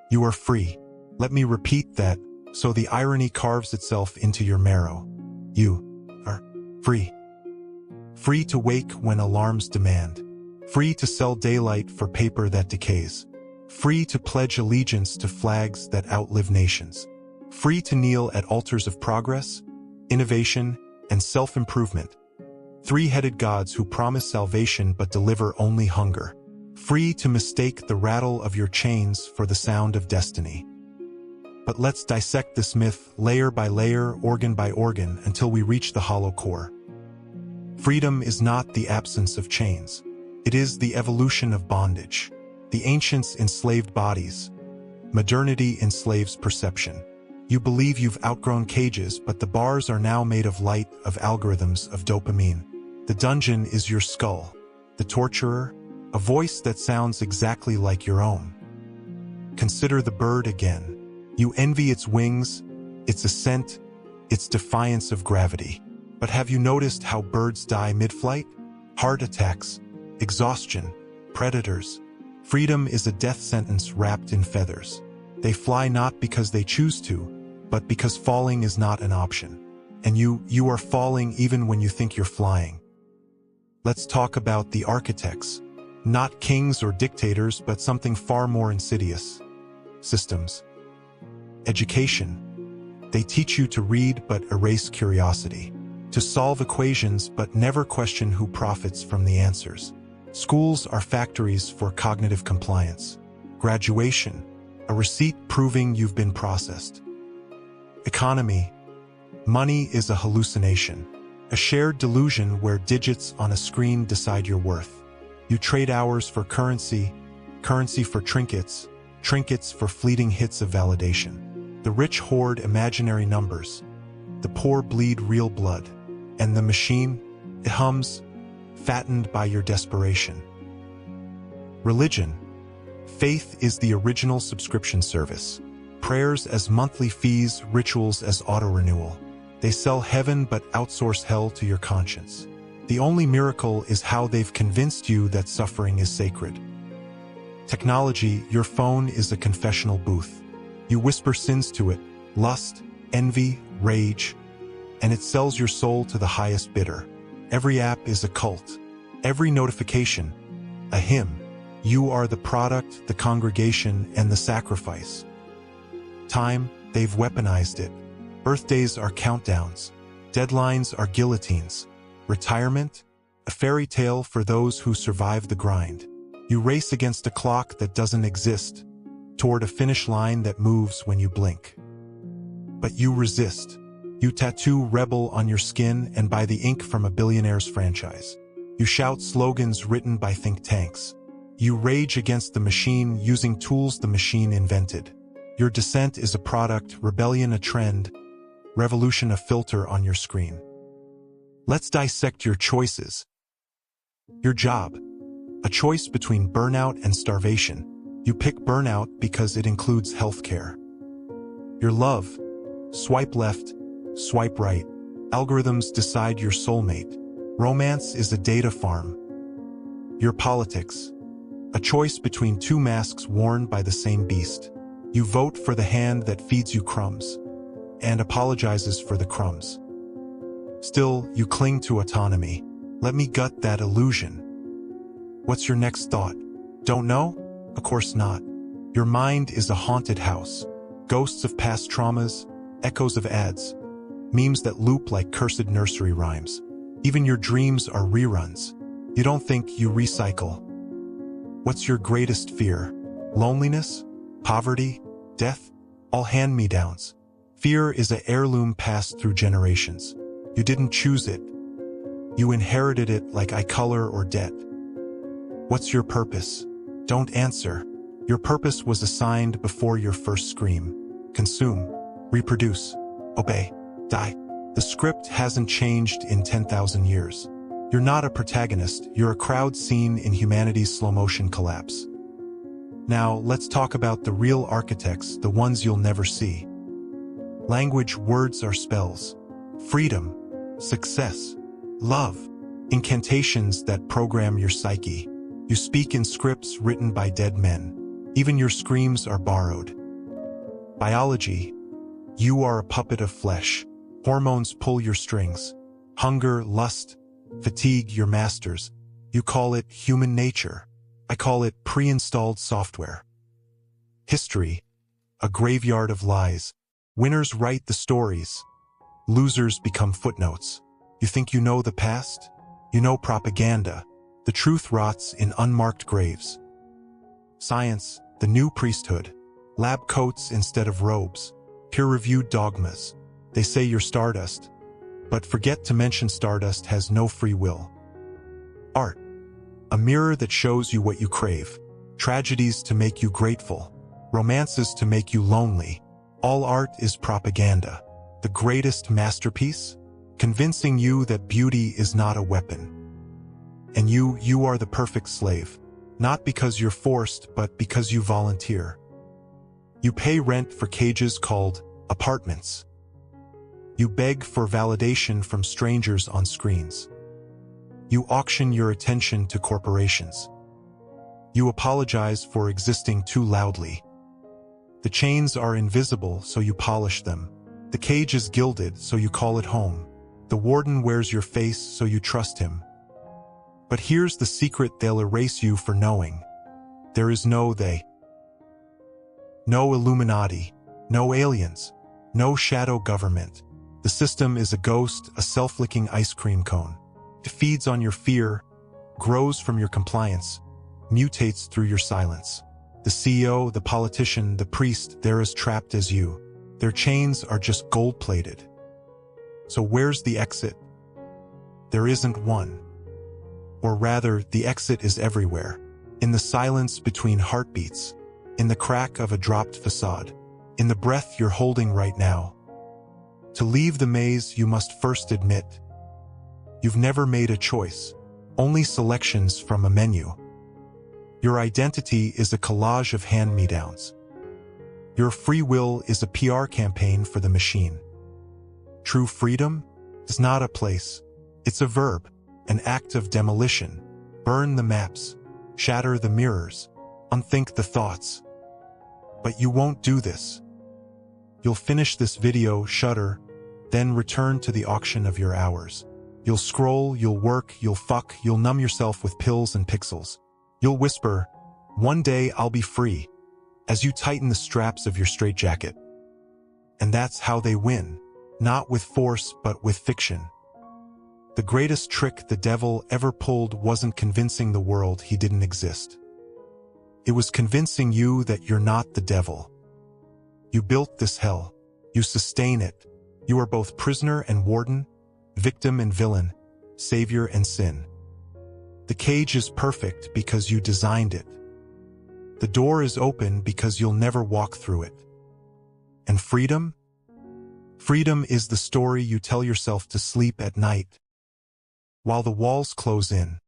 You are free. Let me repeat that, so the irony carves itself into your marrow. You are free. Free to wake when alarms demand. Free to sell daylight for paper that decays. Free to pledge allegiance to flags that outlive nations. Free to kneel at altars of progress, innovation, and self-improvement. Three-headed gods who promise salvation but deliver only hunger. Free to mistake the rattle of your chains for the sound of destiny. But let's dissect this myth layer by layer, organ by organ, until we reach the hollow core. Freedom is not the absence of chains. It is the evolution of bondage. The ancients enslaved bodies. Modernity enslaves perception. You believe you've outgrown cages, but the bars are now made of light, of algorithms, of dopamine. The dungeon is your skull. The torturer, a voice that sounds exactly like your own. Consider the bird again. You envy its wings, its ascent, its defiance of gravity. But have you noticed how birds die mid-flight? Heart attacks, exhaustion, predators. Freedom is a death sentence wrapped in feathers. They fly not because they choose to, but because falling is not an option. And you are falling even when you think you're flying. Let's talk about the architects. Not kings or dictators, but something far more insidious. Systems. Education. They teach you to read but erase curiosity. To solve equations but never question who profits from the answers. Schools are factories for cognitive compliance. Graduation. A receipt proving you've been processed. Economy. Money is a hallucination. A shared delusion where digits on a screen decide your worth. You trade hours for currency, currency for trinkets, trinkets for fleeting hits of validation. The rich hoard imaginary numbers. The poor bleed real blood. And the machine, it hums, fattened by your desperation. Religion. Faith is the original subscription service. Prayers as monthly fees, rituals as auto-renewal. They sell heaven but outsource hell to your conscience. The only miracle is how they've convinced you that suffering is sacred. Technology, your phone is a confessional booth. You whisper sins to it, lust, envy, rage, and it sells your soul to the highest bidder. Every app is a cult. Every notification, a hymn. You are the product, the congregation, and the sacrifice. Time, they've weaponized it. Birthdays are countdowns. Deadlines are guillotines. Retirement, a fairy tale for those who survive the grind. You race against a clock that doesn't exist, toward a finish line that moves when you blink. But you resist. You tattoo rebel on your skin and buy the ink from a billionaire's franchise. You shout slogans written by think tanks. You rage against the machine using tools the machine invented. Your dissent is a product, rebellion a trend, revolution a filter on your screen. Let's dissect your choices. Your job. A choice between burnout and starvation. You pick burnout because it includes healthcare. Your love. Swipe left, swipe right. Algorithms decide your soulmate. Romance is a data farm. Your politics. A choice between two masks worn by the same beast. You vote for the hand that feeds you crumbs and apologizes for the crumbs. Still, you cling to autonomy. Let me gut that illusion. What's your next thought? Don't know? Of course not. Your mind is a haunted house. Ghosts of past traumas, echoes of ads, memes that loop like cursed nursery rhymes. Even your dreams are reruns. You don't think, you recycle. What's your greatest fear? Loneliness? Poverty? Death? All hand-me-downs. Fear is an heirloom passed through generations. You didn't choose it. You inherited it like eye color or debt. What's your purpose? Don't answer. Your purpose was assigned before your first scream. Consume. Reproduce. Obey. Die. The script hasn't changed in 10,000 years. You're not a protagonist, you're a crowd scene in humanity's slow-motion collapse. Now, let's talk about the real architects, the ones you'll never see. Language, words are spells. Freedom, success, love, incantations that program your psyche. You speak in scripts written by dead men. Even your screams are borrowed. Biology, you are a puppet of flesh. Hormones pull your strings. Hunger, lust, fatigue your masters. You call it human nature. I call it pre-installed software. History, a graveyard of lies. Winners write the stories. Losers become footnotes. You think you know the past? You know propaganda. The truth rots in unmarked graves. Science, the new priesthood. Lab coats instead of robes. Peer-reviewed dogmas. They say you're stardust. But forget to mention stardust has no free will. Art, a mirror that shows you what you crave. Tragedies to make you grateful. Romances to make you lonely. All art is propaganda. The greatest masterpiece? Convincing you that beauty is not a weapon. And you are the perfect slave. Not because you're forced, but because you volunteer. You pay rent for cages called apartments. You beg for validation from strangers on screens. You auction your attention to corporations. You apologize for existing too loudly. The chains are invisible, so you polish them. The cage is gilded, so you call it home. The warden wears your face, so you trust him. But here's the secret they'll erase you for knowing. There is no they. No Illuminati. No aliens. No shadow government. The system is a ghost, a self-licking ice cream cone. It feeds on your fear, grows from your compliance, mutates through your silence. The CEO, the politician, the priest, they're as trapped as you. Their chains are just gold-plated. So where's the exit? There isn't one. Or rather, the exit is everywhere. In the silence between heartbeats. In the crack of a dropped facade. In the breath you're holding right now. To leave the maze, you must first admit you've never made a choice, only selections from a menu. Your identity is a collage of hand-me-downs. Your free will is a PR campaign for the machine. True freedom is not a place. It's a verb, an act of demolition. Burn the maps, shatter the mirrors, unthink the thoughts. But you won't do this. You'll finish this video, shudder, then return to the auction of your hours. You'll scroll, you'll work, you'll fuck, you'll numb yourself with pills and pixels. You'll whisper, "One day I'll be free," as you tighten the straps of your straitjacket. And that's how they win, not with force but with fiction. The greatest trick the devil ever pulled wasn't convincing the world he didn't exist. It was convincing you that you're not the devil. You built this hell. You sustain it. You are both prisoner and warden, victim and villain, savior and sin. The cage is perfect because you designed it. The door is open because you'll never walk through it. And freedom? Freedom is the story you tell yourself to sleep at night, while the walls close in.